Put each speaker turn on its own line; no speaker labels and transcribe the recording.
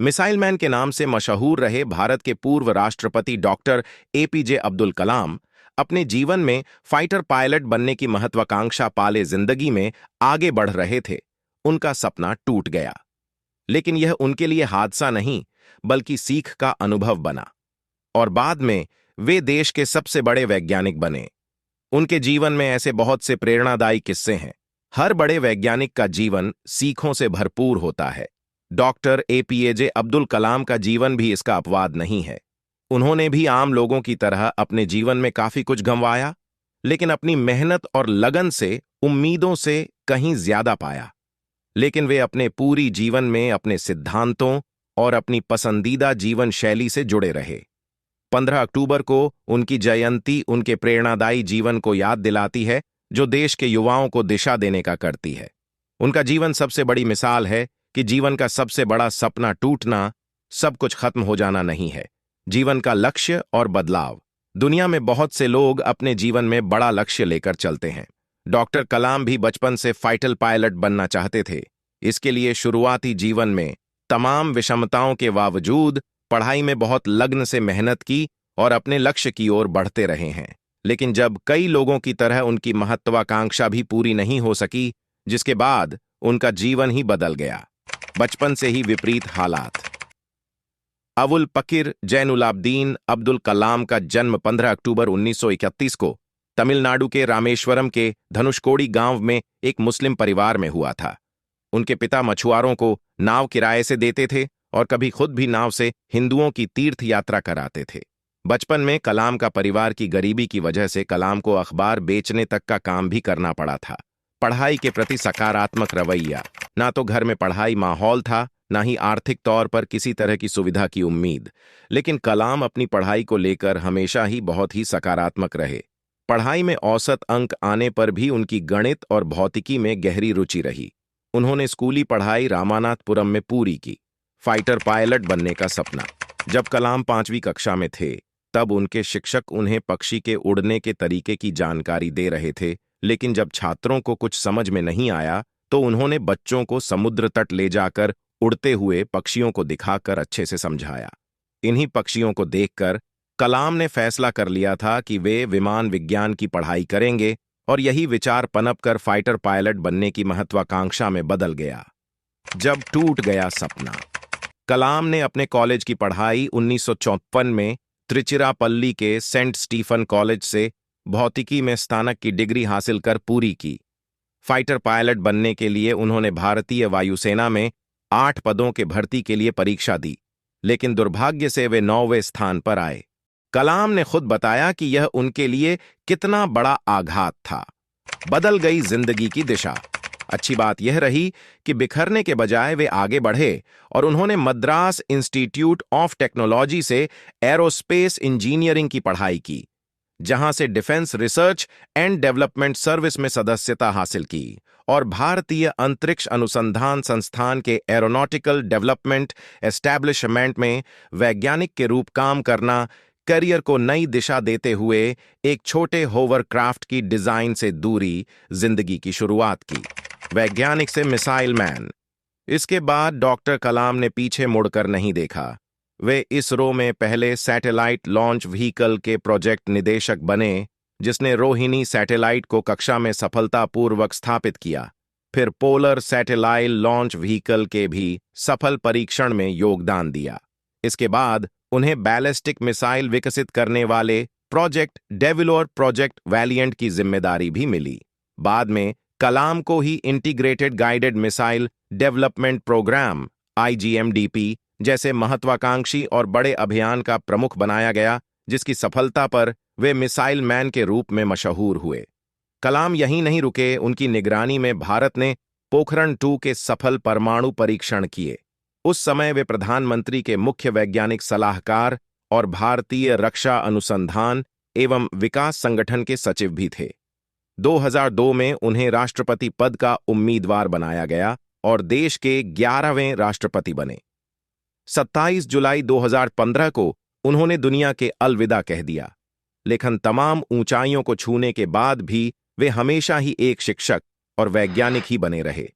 Missile man के नाम से मशहूर रहे भारत के पूर्व राष्ट्रपति डॉक्टर एपीजे अब्दुल कलाम अपने जीवन में फाइटर पायलट बनने की महत्वाकांक्षा पाले जिंदगी में आगे बढ़ रहे थे। उनका सपना टूट गया, लेकिन यह उनके लिए हादसा नहीं बल्कि सीख का अनुभव बना और बाद में वे देश के सबसे बड़े वैज्ञानिक बने। उनके जीवन में ऐसे बहुत से प्रेरणादायी किस्से हैं। हर बड़े वैज्ञानिक का जीवन सीखों से भरपूर होता है। डॉक्टर एपीजे अब्दुल कलाम का जीवन भी इसका अपवाद नहीं है। उन्होंने भी आम लोगों की तरह अपने जीवन में काफी कुछ गंवाया, लेकिन अपनी मेहनत और लगन से उम्मीदों से कहीं ज्यादा पाया। लेकिन वे अपने पूरी जीवन में अपने सिद्धांतों और अपनी पसंदीदा जीवन शैली से जुड़े रहे। 15 अक्टूबर को उनकी जयंती उनके प्रेरणादायी जीवन को याद दिलाती है, जो देश के युवाओं को दिशा देने का करती है। उनका जीवन सबसे बड़ी मिसाल है कि जीवन का सबसे बड़ा सपना टूटना, सब कुछ खत्म हो जाना नहीं है। जीवन का लक्ष्य और बदलाव। दुनिया में बहुत से लोग अपने जीवन में बड़ा लक्ष्य लेकर चलते हैं। डॉक्टर कलाम भी बचपन से फाइटर पायलट बनना चाहते थे। इसके लिए शुरुआती जीवन में तमाम विषमताओं के बावजूद पढ़ाई में बहुत लगन से मेहनत की और अपने लक्ष्य की ओर बढ़ते रहे हैं। लेकिन जब कई लोगों की तरह उनकी महत्वाकांक्षा भी पूरी नहीं हो सकी, जिसके बाद उनका जीवन ही बदल गया। बचपन से ही विपरीत हालात। अबुल पकीर जैनुलाब्दीन अब्दुल कलाम का जन्म 15 अक्टूबर 1931 को तमिलनाडु के रामेश्वरम के धनुषकोडी गांव में एक मुस्लिम परिवार में हुआ था। उनके पिता मछुआरों को नाव किराए से देते थे और कभी खुद भी नाव से हिंदुओं की तीर्थ यात्रा कराते थे। बचपन में कलाम का परिवार की गरीबी की वजह से कलाम को अखबार बेचने तक का काम भी करना पड़ा था। पढ़ाई के प्रति सकारात्मक रवैया। ना तो घर में पढ़ाई माहौल था, ना ही आर्थिक तौर पर किसी तरह की सुविधा की उम्मीद। लेकिन कलाम अपनी पढ़ाई को लेकर हमेशा ही बहुत ही सकारात्मक रहे। पढ़ाई में औसत अंक आने पर भी उनकी गणित और भौतिकी में गहरी रुचि रही। उन्होंने स्कूली पढ़ाई रामानाथपुरम में पूरी की। फाइटर पायलट बनने का सपना। जब कलाम 5वीं कक्षा में थे, तब उनके शिक्षक उन्हें पक्षी के उड़ने के तरीके की जानकारी दे रहे थे, लेकिन जब छात्रों को कुछ समझ में नहीं आया तो उन्होंने बच्चों को समुद्र तट ले जाकर उड़ते हुए पक्षियों को दिखाकर अच्छे से समझाया। इन्हीं पक्षियों को देखकर कलाम ने फैसला कर लिया था कि वे विमान विज्ञान की पढ़ाई करेंगे और यही विचार पनपकर फाइटर पायलट बनने की महत्वाकांक्षा में बदल गया। जब टूट गया सपना। कलाम ने अपने कॉलेज की पढ़ाई 1954 में त्रिचिरापल्ली के सेंट स्टीफन कॉलेज से भौतिकी में स्नातक की डिग्री हासिल कर पूरी की। फाइटर पायलट बनने के लिए उन्होंने भारतीय वायुसेना में 8 पदों के भर्ती के लिए परीक्षा दी, लेकिन दुर्भाग्य से वे 9वें स्थान पर आए। कलाम ने खुद बताया कि यह उनके लिए कितना बड़ा आघात था। बदल गई जिंदगी की दिशा। अच्छी बात यह रही कि बिखरने के बजाय वे आगे बढ़े और उन्होंने मद्रास इंस्टीट्यूट ऑफ टेक्नोलॉजी से एरोस्पेस इंजीनियरिंग की पढ़ाई की, जहां से defence research and development service में सदस्यता हासिल की और भारतीय अंतरिक्ष अनुसंधान संस्थान के एरोनॉटिकल डेवलपमेंट एस्टैब्लिशमेंट में वैज्ञानिक के रूप काम करना करियर को नई दिशा देते हुए एक छोटे होवरक्राफ्ट की डिजाइन से दूरी जिंदगी की शुरुआत की। वैज्ञानिक से मिसाइल मैन। इसके बाद डॉक्टर कलाम ने पीछे मुड़कर नहीं देखा। वे इसरो में पहले सैटेलाइट लॉन्च व्हीकल के प्रोजेक्ट निदेशक बने, जिसने रोहिणी सैटेलाइट को कक्षा में सफलतापूर्वक स्थापित किया। फिर पोलर सैटेलाइट लॉन्च व्हीकल के भी सफल परीक्षण में योगदान दिया। इसके बाद उन्हें बैलिस्टिक मिसाइल विकसित करने वाले प्रोजेक्ट डेविल और प्रोजेक्ट वैलिएंट की जिम्मेदारी भी मिली। बाद में कलाम को ही integrated guided missile development programme IGMDP जैसे महत्वाकांक्षी और बड़े अभियान का प्रमुख बनाया गया, जिसकी सफलता पर वे मिसाइल मैन के रूप में मशहूर हुए। कलाम यहीं नहीं रुके। उनकी निगरानी में भारत ने पोखरण 2 के सफल परमाणु परीक्षण किए। उस समय वे प्रधानमंत्री के मुख्य वैज्ञानिक सलाहकार और भारतीय रक्षा अनुसंधान एवं विकास संगठन के सचिव भी थे। 2002 में उन्हें राष्ट्रपति पद का उम्मीदवार बनाया गया और देश के 11वें राष्ट्रपति बने। 27 जुलाई 2015 को उन्होंने दुनिया के अलविदा कह दिया। लेकिन तमाम ऊंचाइयों को छूने के बाद भी वे हमेशा ही एक शिक्षक और वैज्ञानिक ही बने रहे।